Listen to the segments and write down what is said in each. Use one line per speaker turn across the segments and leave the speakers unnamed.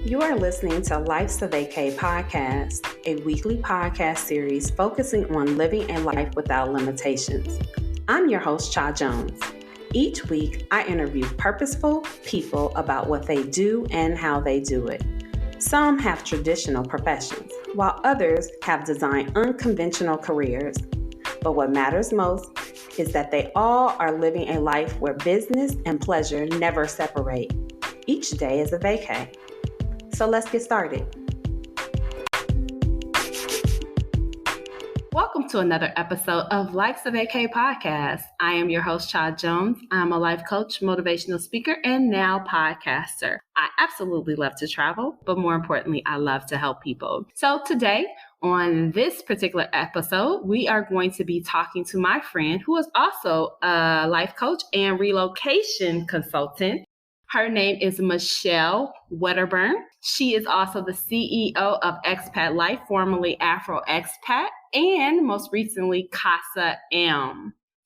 You are listening to Life's a Vacay podcast, a weekly podcast series focusing on living a life without limitations. I'm your host, Cha Jones. Each week, I interview purposeful people about what they do and how they do it. Some have traditional professions, while others have designed unconventional careers. But what matters most is that they all are living a life where business and pleasure never separate. Each day is a vacay. So let's get started. Welcome to another episode of Life's a Vacay podcast. I am your host, Cha Jones. I'm a life coach, motivational speaker, and now podcaster. I absolutely love to travel, but more importantly, I love to help people. So today, on this particular episode, we are going to be talking to my friend who is also a life coach and relocation consultant. Her name is Michelle Wedderburn. She is also the CEO of Expat Life, formerly Afro Expat, and most recently Casa.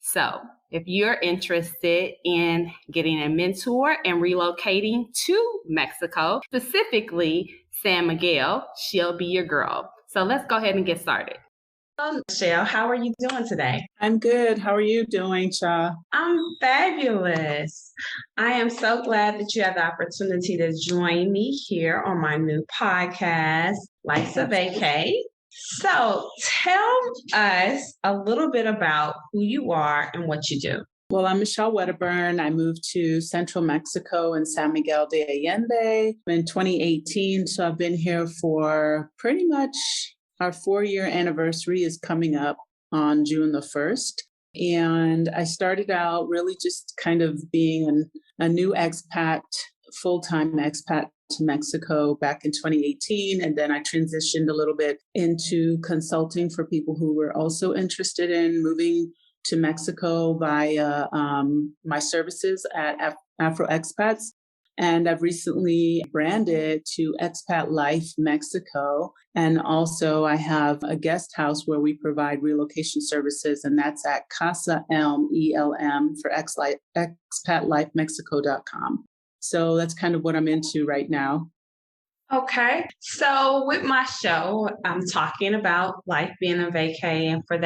So if you're interested in getting a mentor and relocating to Mexico, specifically San Miguel, she'll be your girl. So let's go ahead and get started. Michelle, how are you doing today?
I'm good. How are you doing, Cha?
I'm fabulous. I am so glad that you have the opportunity to join me here on my new podcast, Life's a Vacay. So tell us a little bit about who you are and what you do.
Well, I'm Michelle Wedderburn. I moved to central Mexico in San Miguel de Allende in 2018. So I've been here for pretty much our 4-year anniversary is coming up on June the 1st. And I started out really just kind of being a new expat, full-time expat to Mexico back in 2018. And then I transitioned a little bit into consulting for people who were also interested in moving to Mexico via my services at Afro Expats. And I've recently branded to Expat Life Mexico. And also I have a guest house where we provide relocation services, and that's at Casa, ELM for expatlifemexico.com. So that's kind of what I'm into right now.
Okay. So with my show, I'm talking about life being a vacay, and for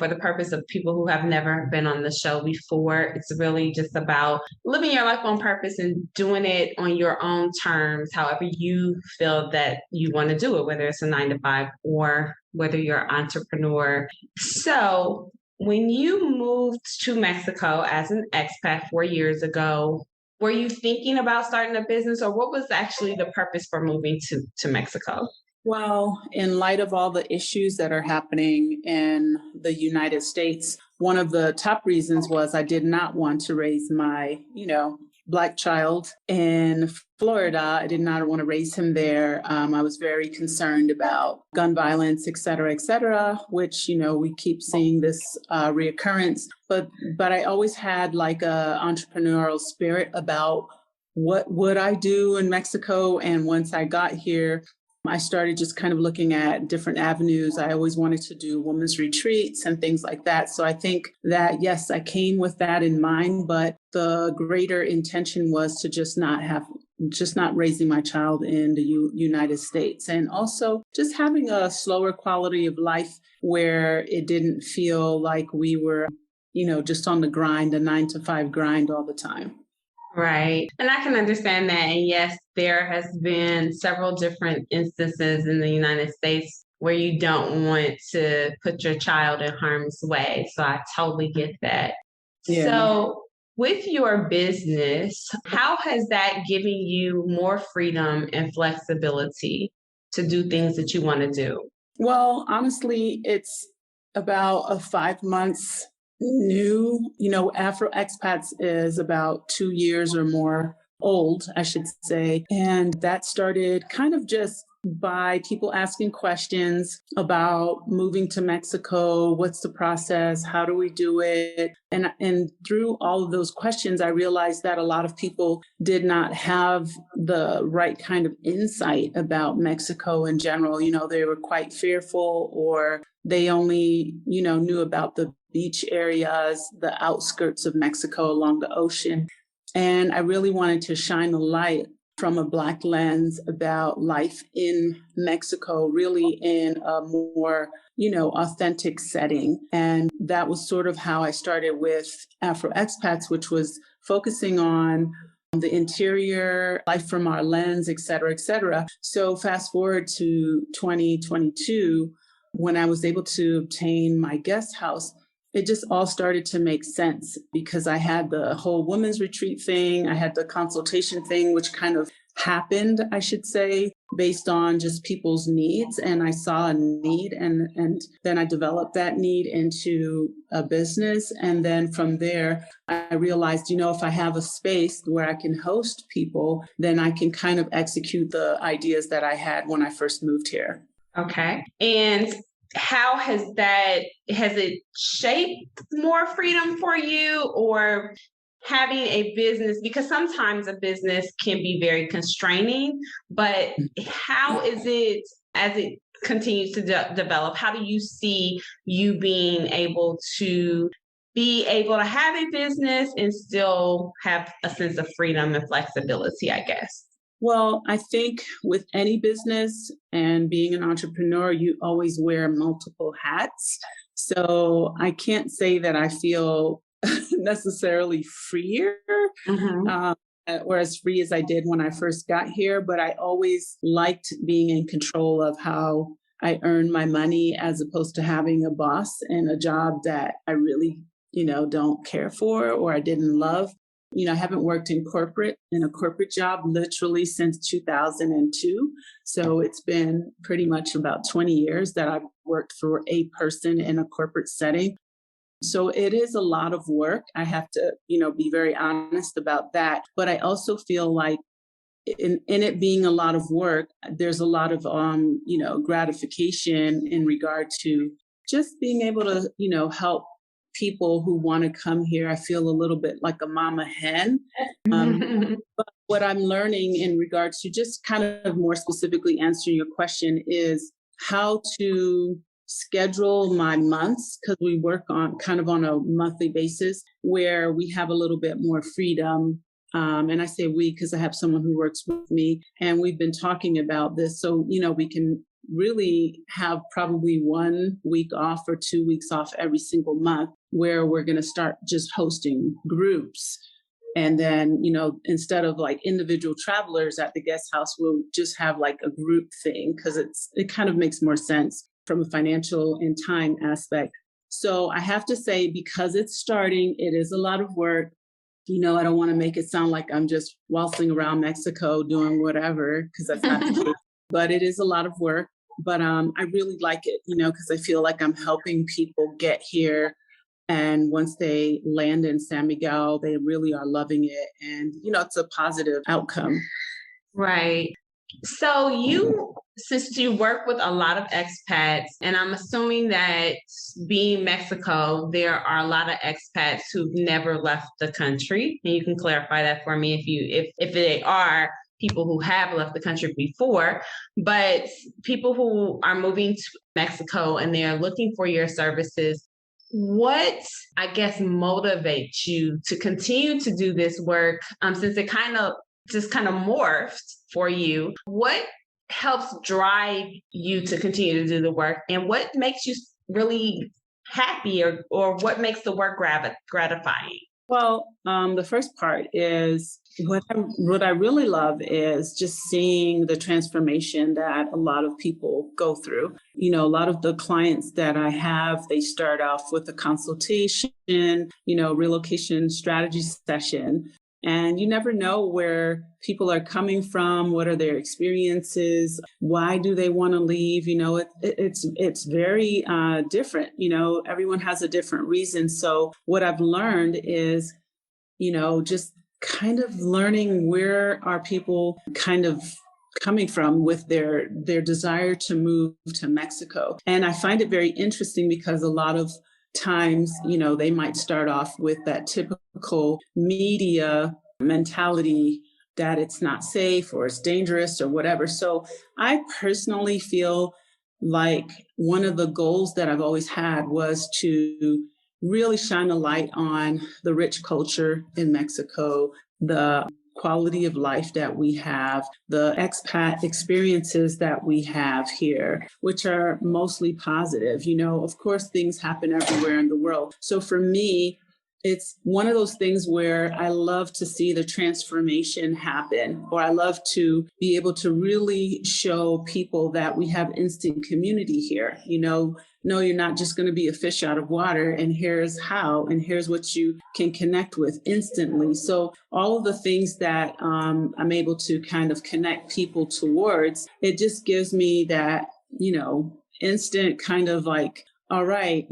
the purpose of people who have never been on the show before, it's really just about living your life on purpose and doing it on your own terms, however you feel that you want to do it, whether it's a 9-to-5 or whether you're an entrepreneur. So when you moved to Mexico as an expat 4 years ago, were you thinking about starting a business, or what was actually the purpose for moving to Mexico?
Well, in light of all the issues that are happening in the United States, one of the top reasons was I did not want to raise my, Black child in Florida. I did not want to raise him there. I was very concerned about gun violence, et cetera, which, we keep seeing this reoccurrence. But I always had like a entrepreneurial spirit about what would I do in Mexico. And once I got here, I started just kind of looking at different avenues. I always wanted to do women's retreats and things like that. So I think that, yes, I came with that in mind, but the greater intention was to just not raising my child in the United States, and also just having a slower quality of life where it didn't feel like we were, just on the grind, the 9-to-5 grind all the time.
Right. And I can understand that. And yes, there has been several different instances in the United States where you don't want to put your child in harm's way. So I totally get that. Yeah. So with your business, how has that given you more freedom and flexibility to do things that you want to do?
Well, honestly, it's about 5 months new. Afro Expats is about 2 years or more old, I should say. And that started kind of just by people asking questions about moving to Mexico. What's the process? How do we do it? And through all of those questions, I realized that a lot of people did not have the right kind of insight about Mexico in general. They were quite fearful, or they only, knew about the beach areas, the outskirts of Mexico along the ocean. And I really wanted to shine a light from a Black lens about life in Mexico, really in a more, authentic setting. And that was sort of how I started with Afro Expats, which was focusing on the interior, life from our lens, et cetera, et cetera. So fast forward to 2022, when I was able to obtain my guest house, it just all started to make sense because I had the whole women's retreat thing. I had the consultation thing, which kind of happened, I should say, based on just people's needs. And I saw a need and then I developed that need into a business. And then from there, I realized, if I have a space where I can host people, then I can kind of execute the ideas that I had when I first moved here.
Okay. And how has it shaped more freedom for you, or having a business? Because sometimes a business can be very constraining, but how is it as it continues to develop? How do you see you being able to have a business and still have a sense of freedom and flexibility, I guess?
Well, I think with any business and being an entrepreneur, you always wear multiple hats. So I can't say that I feel necessarily freer, or as free as I did when I first got here, but I always liked being in control of how I earn my money as opposed to having a boss and a job that I really, don't care for or I didn't love. I haven't worked in a corporate job literally since 2002. So it's been pretty much about 20 years that I've worked for a person in a corporate setting. So it is a lot of work. I have to, be very honest about that. But I also feel like in it being a lot of work, there's a lot of, gratification in regard to just being able to, help people who want to come here. I feel a little bit like a mama hen. But what I'm learning in regards to just kind of more specifically answering your question is how to schedule my months, because we work on a monthly basis where we have a little bit more freedom. And I say we because I have someone who works with me and we've been talking about this. So, we can really have probably 1 week off or 2 weeks off every single month where we're going to start just hosting groups. And then, instead of like individual travelers at the guest house, we'll just have like a group thing because it kind of makes more sense from a financial and time aspect. So I have to say, because it's starting, it is a lot of work. I don't want to make it sound like I'm just waltzing around Mexico doing whatever, because that's not the case. But it is a lot of work. But I really like it, because I feel like I'm helping people get here. And once they land in San Miguel, they really are loving it. And, it's a positive outcome.
Right. So since you work with a lot of expats, and I'm assuming that being Mexico, there are a lot of expats who've never left the country. And you can clarify that for me if they are people who have left the country before, but people who are moving to Mexico and they're looking for your services. What, I guess, motivates you to continue to do this work, since it kind of morphed for you? What helps drive you to continue to do the work, and what makes you really happy, or what makes the work gratifying?
Well, the first part is what I really love is just seeing the transformation that a lot of people go through. A lot of the clients that I have, they start off with a consultation, relocation strategy session. And you never know where people are coming from, what are their experiences, why do they want to leave? It's very different. Everyone has a different reason. So what I've learned is, just kind of learning where are people kind of coming from with their desire to move to Mexico. And I find it very interesting because a lot of times, they might start off with that typical media mentality that it's not safe or it's dangerous or whatever. So I personally feel like one of the goals that I've always had was to really shine a light on the rich culture in Mexico, the quality of life that we have, the expat experiences that we have here, which are mostly positive. Of course, things happen everywhere in the world. So for me, it's one of those things where I love to see the transformation happen, or I love to be able to really show people that we have instant community here. No, you're not just going to be a fish out of water, and here's how, and here's what you can connect with instantly. So all of the things that I'm able to kind of connect people towards, it just gives me that, instant kind of like, all right,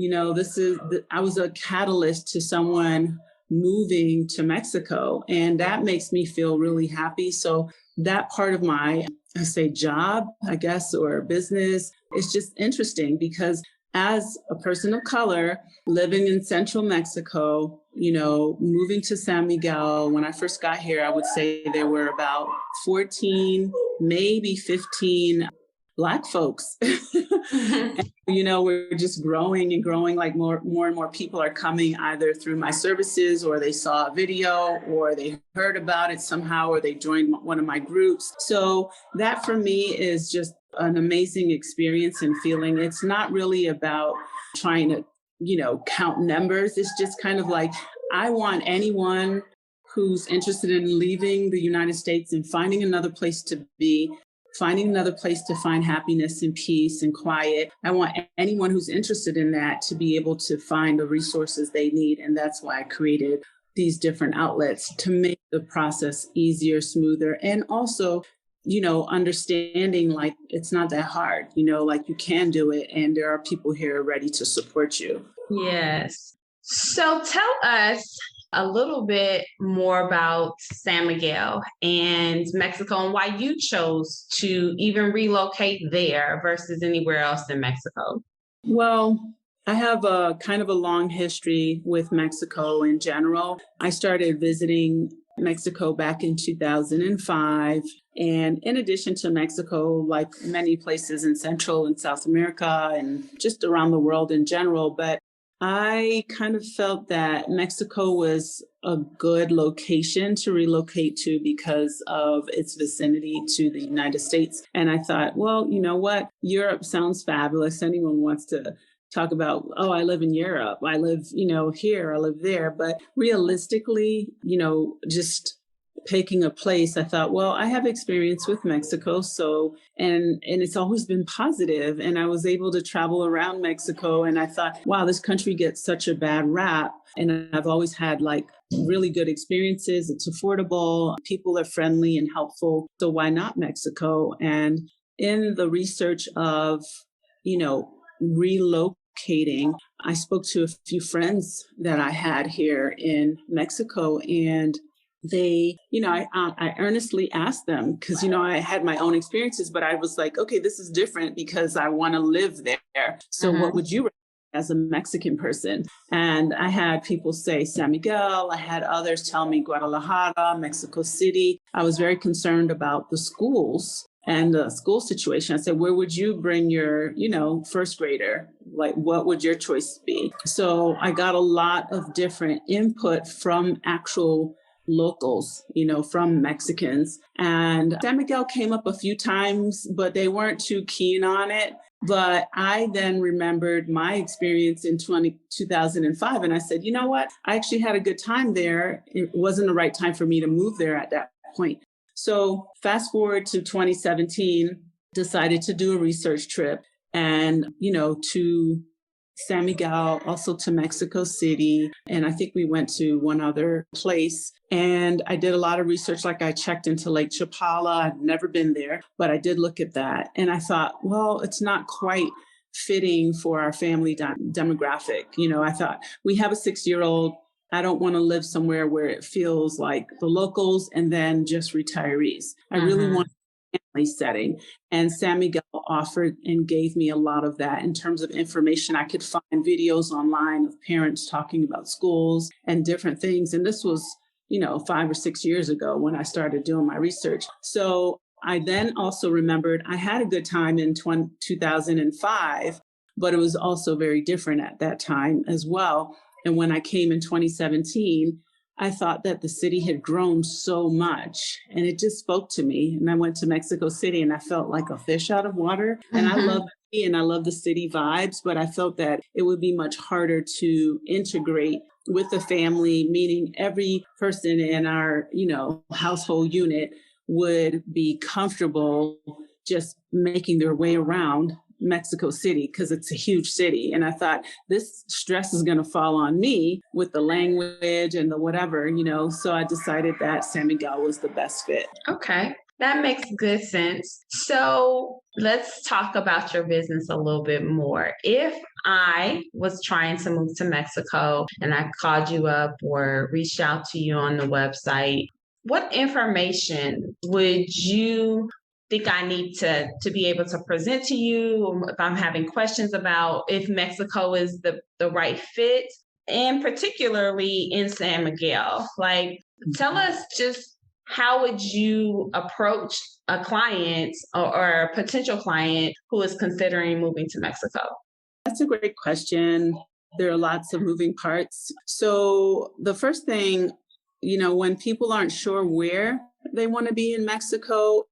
I was a catalyst to someone moving to Mexico, and that makes me feel really happy. So that part of my, I say, job, I guess, or business, is just interesting because as a person of color living in central Mexico, moving to San Miguel, when I first got here, I would say there were about 14, maybe 15 Black folks. We're just growing and growing, like more and more people are coming either through my services, or they saw a video, or they heard about it somehow, or they joined one of my groups. So that for me is just an amazing experience and feeling. It's not really about trying to, count numbers. It's just kind of like, I want anyone who's interested in leaving the United States and finding another place to be, finding another place to find happiness and peace and quiet. I want anyone who's interested in that to be able to find the resources they need. And that's why I created these different outlets to make the process easier, smoother, and also, understanding like it's not that hard, like you can do it, and there are people here ready to support you.
Yes. So tell us a little bit more about San Miguel and Mexico, and why you chose to even relocate there versus anywhere else in Mexico.
Well, I have a kind of a long history with Mexico in general. I started visiting Mexico back in 2005. And in addition to Mexico, like many places in Central and South America and just around the world in general, but I kind of felt that Mexico was a good location to relocate to because of its vicinity to the United States. And I thought, well, you know what? Europe sounds fabulous. Anyone wants to talk about, oh, I live in Europe. I live, here, I live there. But realistically, just picking a place, I thought, well, I have experience with Mexico. So, and it's always been positive. And I was able to travel around Mexico. And I thought, wow, this country gets such a bad rap. And I've always had like really good experiences. It's affordable. People are friendly and helpful. So why not Mexico? And in the research of, relocating, I spoke to a few friends that I had here in Mexico, and they, I earnestly asked them because, I had my own experiences, but I was like, okay, this is different because I want to live there. So what would you recommend as a Mexican person? And I had people say San Miguel. I had others tell me Guadalajara, Mexico City. I was very concerned about the schools and the school situation. I said, where would you bring your, first grader? Like, what would your choice be? So I got a lot of different input from actual locals, from Mexicans. And San Miguel came up a few times, but they weren't too keen on it. But I then remembered my experience in 2005. And I said, you know what? I actually had a good time there. It wasn't the right time for me to move there at that point. So fast forward to 2017, decided to do a research trip and, to San Miguel, also to Mexico City. And I think we went to one other place. And I did a lot of research. Like I checked into Lake Chapala. I've never been there, but I did look at that. And I thought, well, it's not quite fitting for our family demographic. I thought we have a 6-year-old. I don't want to live somewhere where it feels like the locals and then just retirees. I really want a family setting. And San Miguel offered and gave me a lot of that in terms of information. I could find videos online of parents talking about schools and different things. And this was, 5 or 6 years ago when I started doing my research. So I then also remembered I had a good time in 2005, but it was also very different at that time as well. And when I came in 2017, I thought that the city had grown so much and it just spoke to me. And I went to Mexico City and I felt like a fish out of water. And I love the city and I love the city vibes, but I felt that it would be much harder to integrate with the family, meaning every person in our, household unit would be comfortable just making their way around Mexico City because it's a huge city. And I thought this stress is going to fall on me with the language and the whatever, so I decided that San Miguel was the best fit.
Okay. That makes good sense. So let's talk about your business a little bit more. If I was trying to move to Mexico and I called you up or reached out to you on the website, what information would you think I need to be able to present to you if I'm having questions about if Mexico is the right fit, and particularly in San Miguel? Like, tell us just how would you approach a client or a potential client who is considering moving to Mexico?
That's a great question. There are lots of moving parts. So the first thing, when people aren't sure where they want to be in Mexico,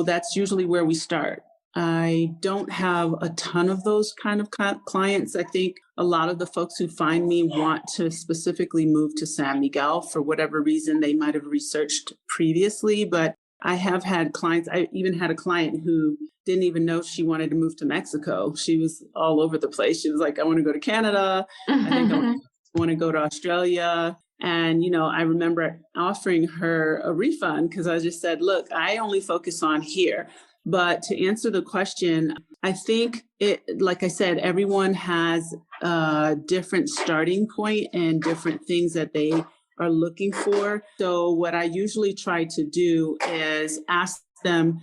that's usually where we start. I don't have a ton of those kind of clients. I think a lot of the folks who find me want to specifically move to San Miguel for whatever reason they might have researched previously. But I have had clients. I even had a client who didn't even know she wanted to move to Mexico. She was all over the place. She was like, I want to go to Canada. I think I want to go to Australia. And, I remember offering her a refund because I just said, look, I only focus on here. But to answer the question, I think like I said, everyone has a different starting point and different things that they are looking for. So what I usually try to do is ask them,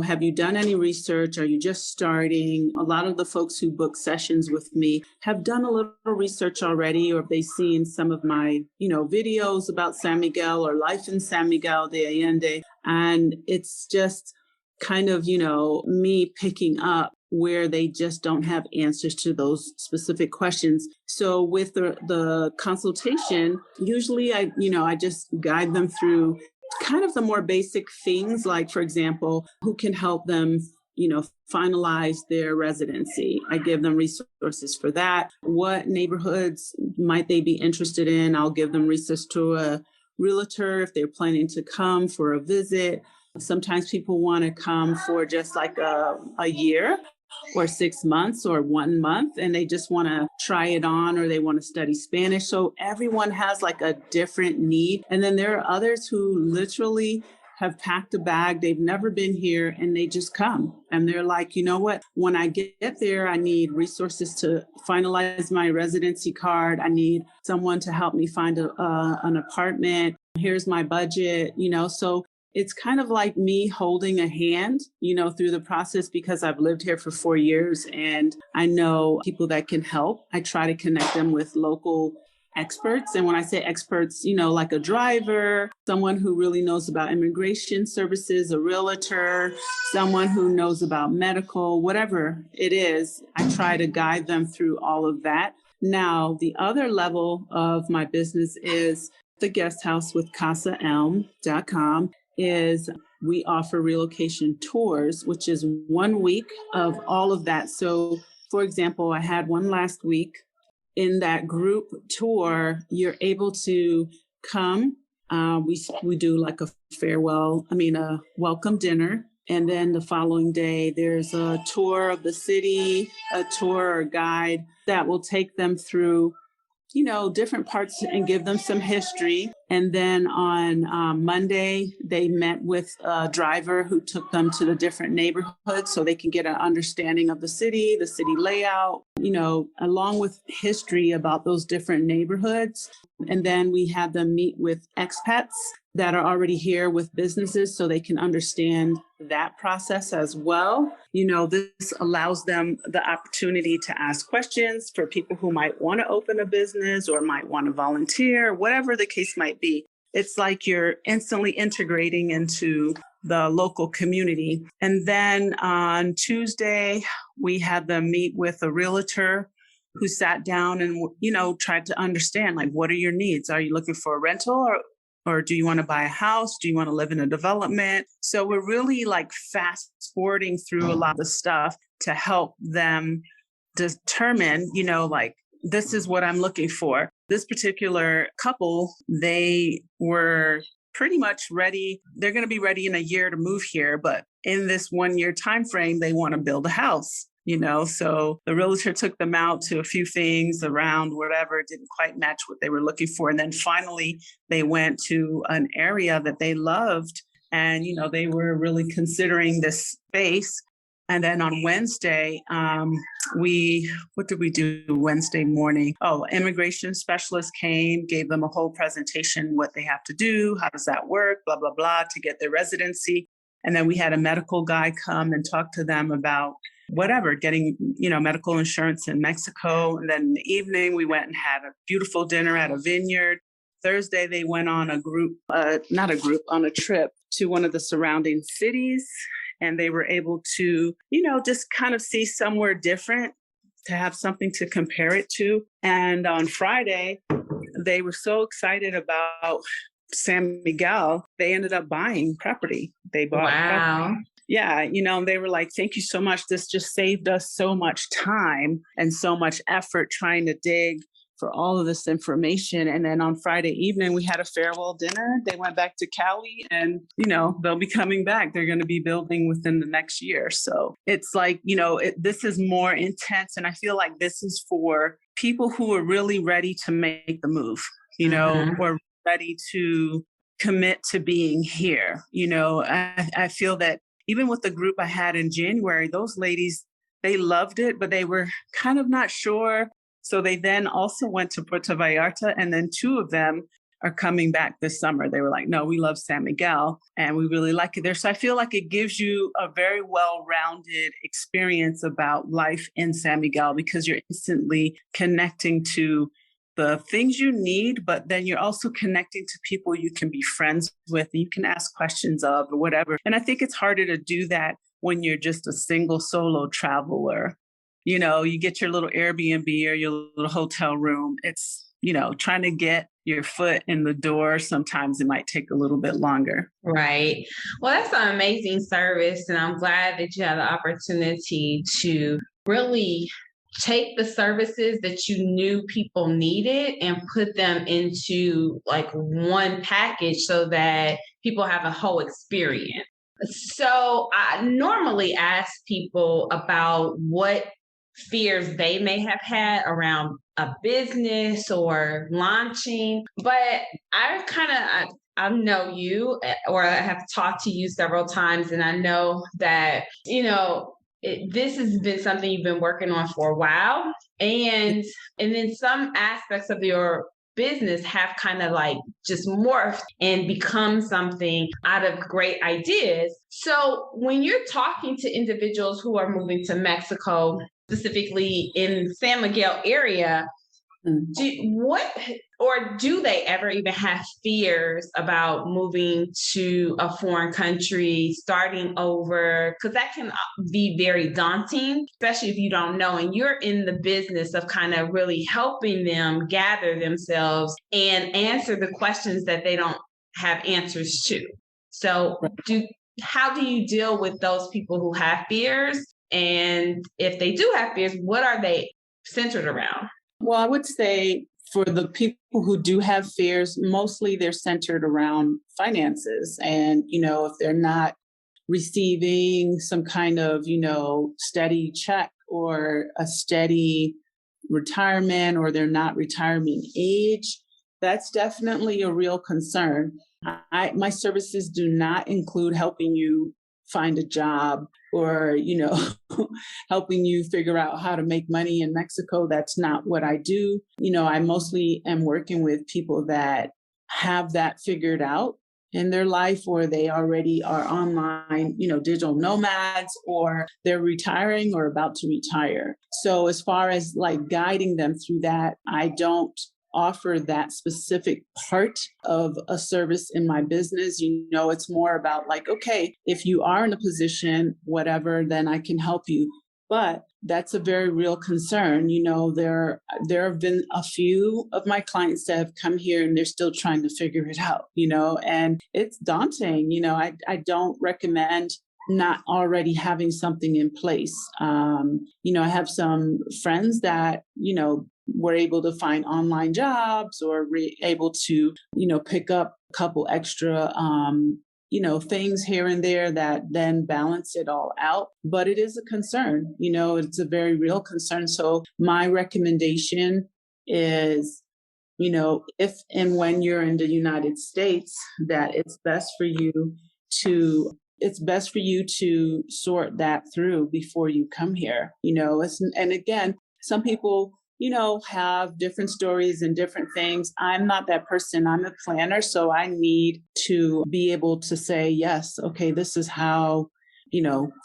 have you done any research? Are you just starting? A lot of the folks who book sessions with me have done a little research already, or have they seen some of my, videos about San Miguel or life in San Miguel de Allende. And it's just kind of, me picking up where they just don't have answers to those specific questions. So with the consultation, usually I just guide them through kind of the more basic things, like, for example, who can help them, finalize their residency. I give them resources for that. What neighborhoods might they be interested in? I'll give them resources to a realtor if they're planning to come for a visit. Sometimes people want to come for just like a year or 6 months or 1 month, and they just want to try it on, or they want to study Spanish. So everyone has like a different need. And then there are others who literally have packed a bag. They've never been here and they just come. And they're like, you know what? When I get there, I need resources to finalize my residency card. I need someone to help me find an apartment. Here's my budget, so it's kind of like me holding a hand, through the process, because I've lived here for 4 years and I know people that can help. I try to connect them with local experts. And when I say experts, like a driver, someone who really knows about immigration services, a realtor, someone who knows about medical, whatever it is, I try to guide them through all of that. Now, the other level of my business is the guest house with CasaElm.com. is we offer relocation tours, which is 1 week of all of that. So, for example, I had one last week. In that group tour, you're able to come. We do like a welcome dinner. And then the following day, there's a tour of the city, a tour or guide that will take them through different parts and give them some history. And then on Monday, they met with a driver who took them to the different neighborhoods so they can get an understanding of the city layout, along with history about those different neighborhoods. And then we had them meet with expats that are already here with businesses so they can understand that process as well. This allows them the opportunity to ask questions for people who might want to open a business or might want to volunteer, whatever the case might be. It's like you're instantly integrating into the local community. And then on Tuesday, we had them meet with a realtor who sat down and, tried to understand, like, what are your needs? Are you looking for a rental, or do you want to buy a house? Do you want to live in a development? So we're really like fast forwarding through a lot of the stuff to help them determine, like, this is what I'm looking for. This particular couple, they were pretty much ready. They're going to be ready in a year to move here, but in this 1 year time frame, they want to build a house. So the realtor took them out to a few things around whatever, didn't quite match what they were looking for. And then finally, they went to an area that they loved. And, they were really considering this space. And then on Wednesday, what did we do Wednesday morning? Oh, immigration specialist came, gave them a whole presentation, what they have to do, how does that work, blah, blah, blah, to get their residency. And then we had a medical guy come and talk to them about whatever, getting, medical insurance in Mexico. And then in the evening, we went and had a beautiful dinner at a vineyard. Thursday, they went on on a trip to one of the surrounding cities. And they were able to, just kind of see somewhere different, to have something to compare it to. And on Friday, they were so excited about San Miguel, they ended up buying property. They bought property. Yeah, they were like, thank you so much. This just saved us so much time and so much effort trying to dig for all of this information. And then on Friday evening, we had a farewell dinner. They went back to Cali and, they'll be coming back. They're going to be building within the next year. So it's like, this is more intense. And I feel like this is for people who are really ready to make the move, or ready to commit to being here. I feel that even with the group I had in January, those ladies, they loved it, but they were kind of not sure. So they then also went to Puerto Vallarta, and then 2 of them are coming back this summer. They were like, no, we love San Miguel and we really like it there. So I feel like it gives you a very well-rounded experience about life in San Miguel, because you're instantly connecting to the things you need, but then you're also connecting to people you can be friends with, and you can ask questions of or whatever. And I think it's harder to do that when you're just a single solo traveler. You get your little Airbnb or your little hotel room. It's, trying to get your foot in the door. Sometimes it might take a little bit longer.
Right. Well, that's an amazing service. And I'm glad that you had the opportunity to really take the services that you knew people needed and put them into like one package so that people have a whole experience. So I normally ask people about what fears they may have had around a business or launching, but I know you, or I have talked to you several times, and I know that, this has been something you've been working on for a while. And then some aspects of your business have kind of like just morphed and become something out of great ideas. So when you're talking to individuals who are moving to Mexico, specifically in San Miguel area, do they ever even have fears about moving to a foreign country, starting over? Because that can be very daunting, especially if you don't know. And you're in the business of kind of really helping them gather themselves and answer the questions that they don't have answers to. So how do you deal with those people who have fears? And if they do have fears, what are they centered around?
Well, I would say for the people who do have fears, mostly they're centered around finances. And, if they're not receiving some kind of, steady check or a steady retirement, or they're not retirement age, that's definitely a real concern. My services do not include helping you find a job or, helping you figure out how to make money in Mexico. That's not what I do. I mostly am working with people that have that figured out in their life, or they already are online, digital nomads, or they're retiring or about to retire. So as far as like guiding them through that, I don't offer that specific part of a service in my business. It's more about like, okay, if you are in a position, whatever, then I can help you. But that's a very real concern. There have been a few of my clients that have come here and they're still trying to figure it out, and it's daunting. I don't recommend not already having something in place. I have some friends that, were able to find online jobs or able to, pick up a couple extra things here and there that then balance it all out. But it is a concern, it's a very real concern. So my recommendation is, if and when you're in the United States, that it's best for you to sort that through before you come here. And again, some people have different stories and different things. I'm not that person. I'm a planner. So I need to be able to say, yes, okay, this is how,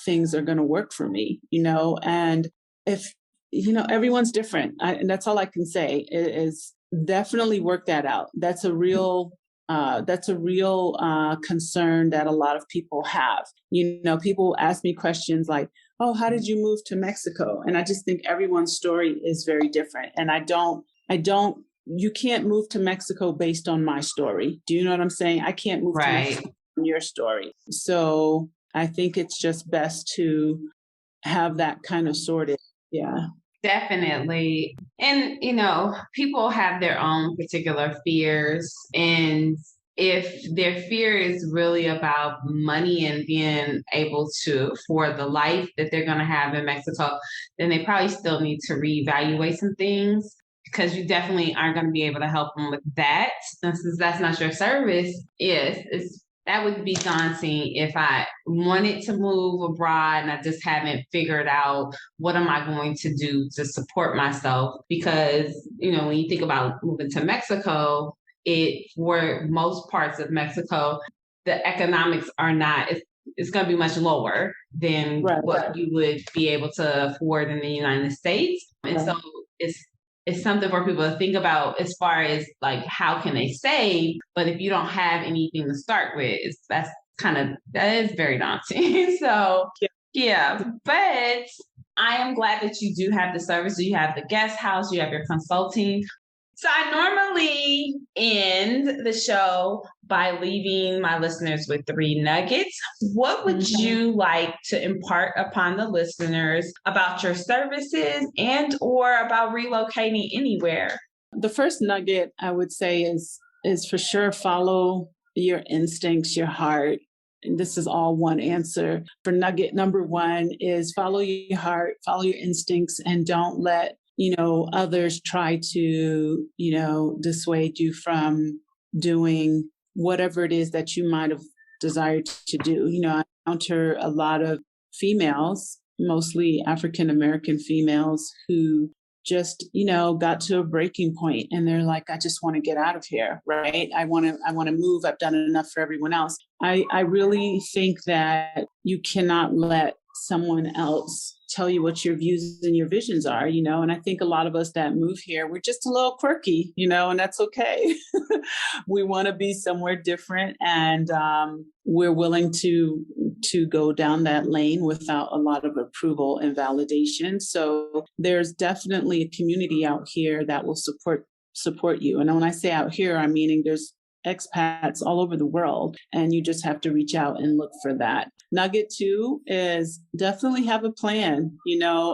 things are going to work for me, and if, everyone's different. And that's all I can say is definitely work that out. That's a real concern that a lot of people have. People ask me questions like, oh, how did you move to Mexico? And I just think everyone's story is very different. And you can't move to Mexico based on my story. Do you know what I'm saying? I can't move to Mexico on your story. So I think it's just best to have that kind of sorted. Yeah.
Definitely. And, people have their own particular fears. And if their fear is really about money and being able to afford the life that they're going to have in Mexico, then they probably still need to reevaluate some things, because you definitely aren't going to be able to help them with that. Since that's not your service. That would be daunting if I wanted to move abroad and I just haven't figured out what am I going to do to support myself. Because, when you think about moving to Mexico, for most parts of Mexico, the economics are not, it's going to be much lower than what you would be able to afford in the United States. And so it's something for people to think about as far as like, how can they save? But if you don't have anything to start with, that is very daunting. So yeah, but I am glad that you do have the service. You have the guest house, you have your consulting. So I normally end the show by leaving my listeners with 3 nuggets. What would you like to impart upon the listeners about your services and or about relocating anywhere?
The first nugget I would say is for sure follow your instincts, your heart. And this is all one answer. For nugget number 1 is follow your heart, follow your instincts, and don't let others try to, dissuade you from doing whatever it is that you might have desired to do. I encounter a lot of females, mostly African-American females, who just, got to a breaking point and they're like, I just want to get out of here, right? I want to move. I've done enough for everyone else. I really think that you cannot let someone else tell you what your views and your visions are, and I think a lot of us that move here, we're just a little quirky, and that's okay. We want to be somewhere different, and we're willing to go down that lane without a lot of approval and validation. So there's definitely a community out here that will support you. And when I say out here, I'm meaning there's expats all over the world, and you just have to reach out and look for that. Nugget 2 is definitely have a plan.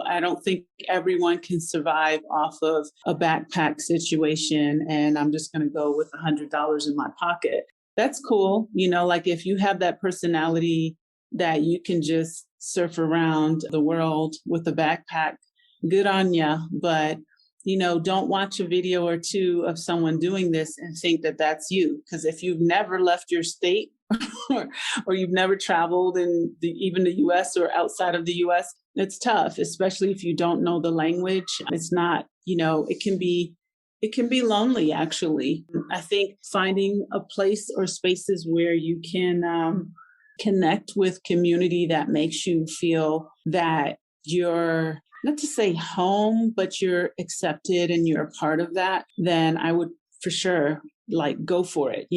I don't think everyone can survive off of a backpack situation and I'm just going to go with $100 in my pocket. That's cool. Like if you have that personality that you can just surf around the world with a backpack, good on ya. But don't watch a video or 2 of someone doing this and think that that's you. Because if you've never left your state or you've never traveled in even the US or outside of the US, it's tough, especially if you don't know the language. It's not, it can be lonely, actually. I think finding a place or spaces where you can connect with community that makes you feel that you're, not to say home, but you're accepted and you're a part of that, then I would for sure go for it.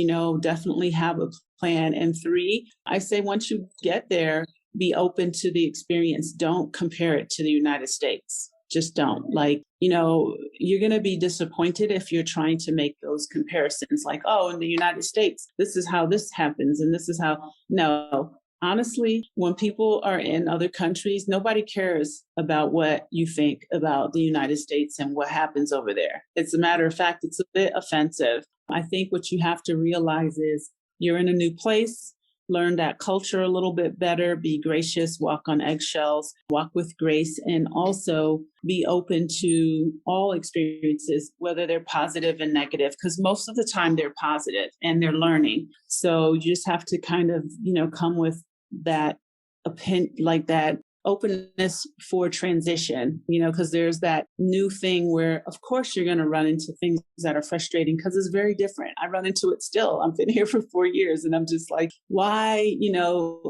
Definitely have a plan. And 3, I say once you get there, be open to the experience. Don't compare it to the United States. Just don't. Like, you're going to be disappointed if you're trying to make those comparisons like, oh, in the United States, this is how this happens. And this is how, no. Honestly, when people are in other countries, nobody cares about what you think about the United States and what happens over there. As a matter of fact, it's a bit offensive. I think what you have to realize is you're in a new place, learn that culture a little bit better, be gracious, walk on eggshells, walk with grace, and also be open to all experiences, whether they're positive and negative, because most of the time they're positive and they're learning. So you just have to kind of, come with that like that openness for transition, because there's that new thing where, of course, you're going to run into things that are frustrating because it's very different. I run into it still. I've been here for 4 years and I'm just like, why,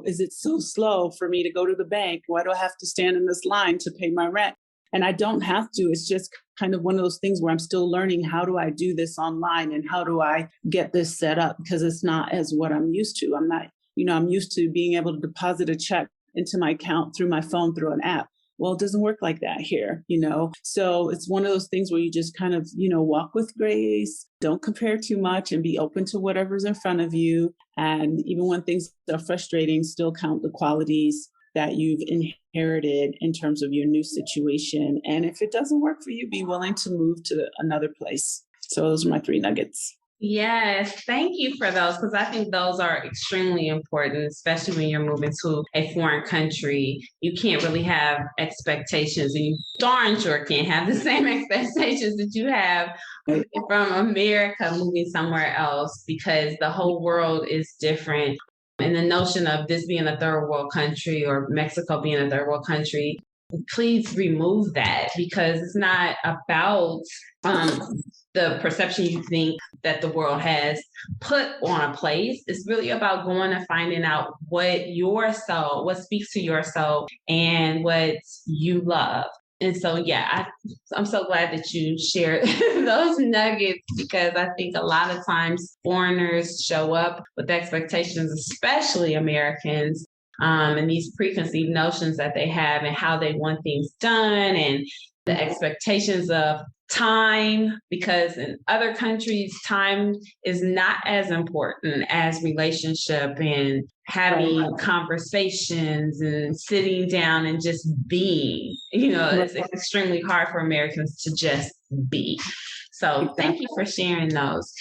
is it so slow for me to go to the bank? Why do I have to stand in this line to pay my rent? And I don't have to. It's just kind of one of those things where I'm still learning, how do I do this online and how do I get this set up? Because it's not as what I'm used to. I'm not, I'm used to being able to deposit a check into my account through my phone through an app. Well, it doesn't work like that here, So it's one of those things where you just kind of, walk with grace, don't compare too much and be open to whatever's in front of you. And even when things are frustrating, still count the qualities that you've inherited in terms of your new situation. And if it doesn't work for you, be willing to move to another place. So those are my 3 nuggets.
Yes, thank you for those, because I think those are extremely important, especially when you're moving to a foreign country. You can't really have expectations, and you darn sure can't have the same expectations that you have from America moving somewhere else, because the whole world is different. And the notion of this being a third world country or Mexico being a third world country, please remove that, because it's not about the perception you think that the world has put on a place. It's really about going and finding out what speaks to your soul and what you love. And so, I'm so glad that you shared those nuggets, because I think a lot of times foreigners show up with expectations, especially Americans, and these preconceived notions that they have and how they want things done, and the expectations of time, because in other countries, time is not as important as relationship and having conversations and sitting down and just being. It's extremely hard for Americans to just be. So thank you for sharing those.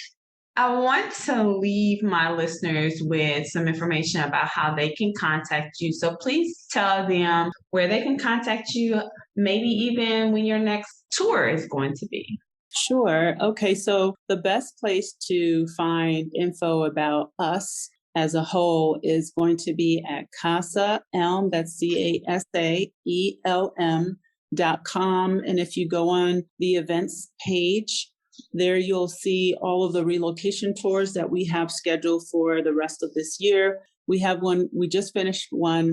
I want to leave my listeners with some information about how they can contact you. So please tell them where they can contact you, maybe even when your next tour is going to be.
Sure. Okay. So the best place to find info about us as a whole is going to be at Casa Elm. That's CASAELM.com. And if you go on the events page, there you'll see all of the relocation tours that we have scheduled for the rest of this year. We have one, we just finished one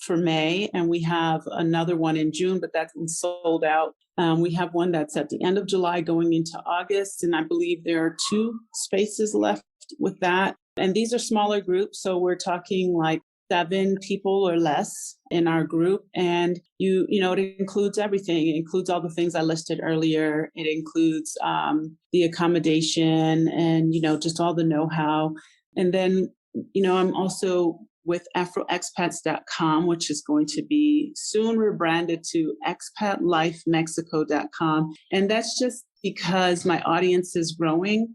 for May, and we have another one in June, but that's been sold out. We have one that's at the end of July going into August, and I believe there are 2 spaces left with that. And these are smaller groups, so we're talking like 7 people or less in our group. And it includes everything. It includes all the things I listed earlier. It includes the accommodation and, just all the know-how. And then, I'm also with afroexpats.com, which is going to be soon rebranded to expatlifemexico.com. And that's just because my audience is growing.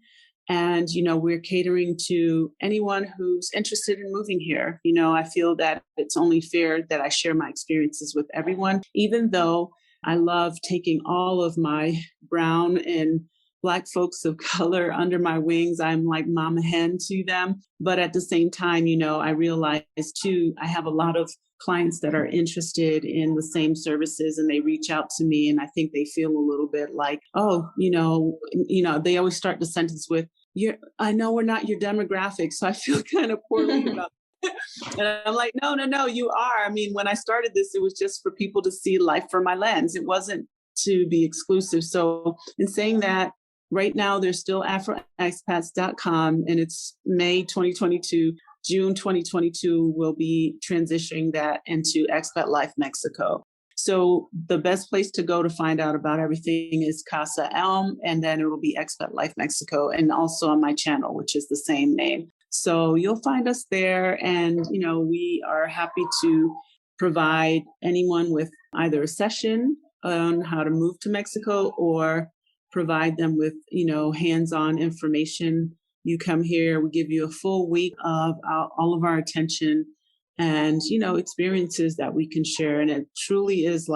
And, we're catering to anyone who's interested in moving here. I feel that it's only fair that I share my experiences with everyone, even though I love taking all of my brown and Black folks of color under my wings. I'm like mama hen to them. But at the same time, I realize too, I have a lot of clients that are interested in the same services, and they reach out to me, and I think they feel a little bit like, oh, they always start the sentence with, I know we're not your demographic, so I feel kind of poorly about it. And I'm like, no, you are. I mean, when I started this, it was just for people to see life from my lens. It wasn't to be exclusive. So in saying that, right now, there's still afroexpats.com, and it's May 2022. June 2022, we'll be transitioning that into Expat Life Mexico. So the best place to go to find out about everything is Casa, and then it will be Expat Life Mexico, and also on my channel, which is the same name. So you'll find us there, and we are happy to provide anyone with either a session on how to move to Mexico or provide them with hands-on information. You come here, we give you a full week of all of our attention and, experiences that we can share. And it truly is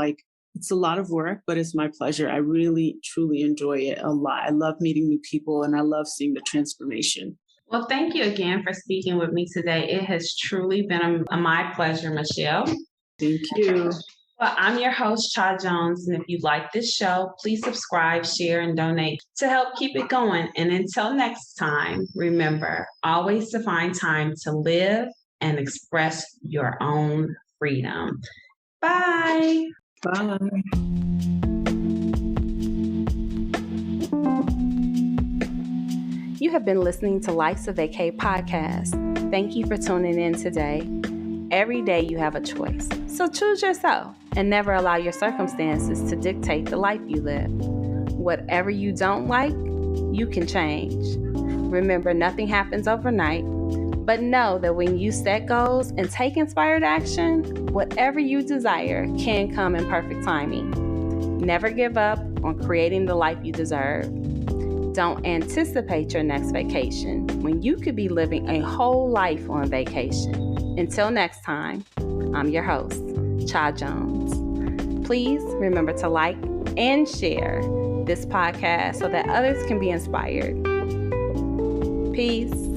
it's a lot of work, but it's my pleasure. I really, truly enjoy it a lot. I love meeting new people and I love seeing the transformation.
Well, thank you again for speaking with me today. It has truly been my pleasure, Michelle.
Thank you.
Well, I'm your host, Cha Jones, and if you like this show, please subscribe, share, and donate to help keep it going. And until next time, remember, always to find time to live and express your own freedom. Bye.
Bye.
You have been listening to Life's a Vacay podcast. Thank you for tuning in today. Every day you have a choice, so choose yourself and never allow your circumstances to dictate the life you live. Whatever you don't like, you can change. Remember, nothing happens overnight, but know that when you set goals and take inspired action, whatever you desire can come in perfect timing. Never give up on creating the life you deserve. Don't anticipate your next vacation when you could be living a whole life on vacation. Until next time, I'm your host, Cha Jones. Please remember to like and share this podcast so that others can be inspired. Peace.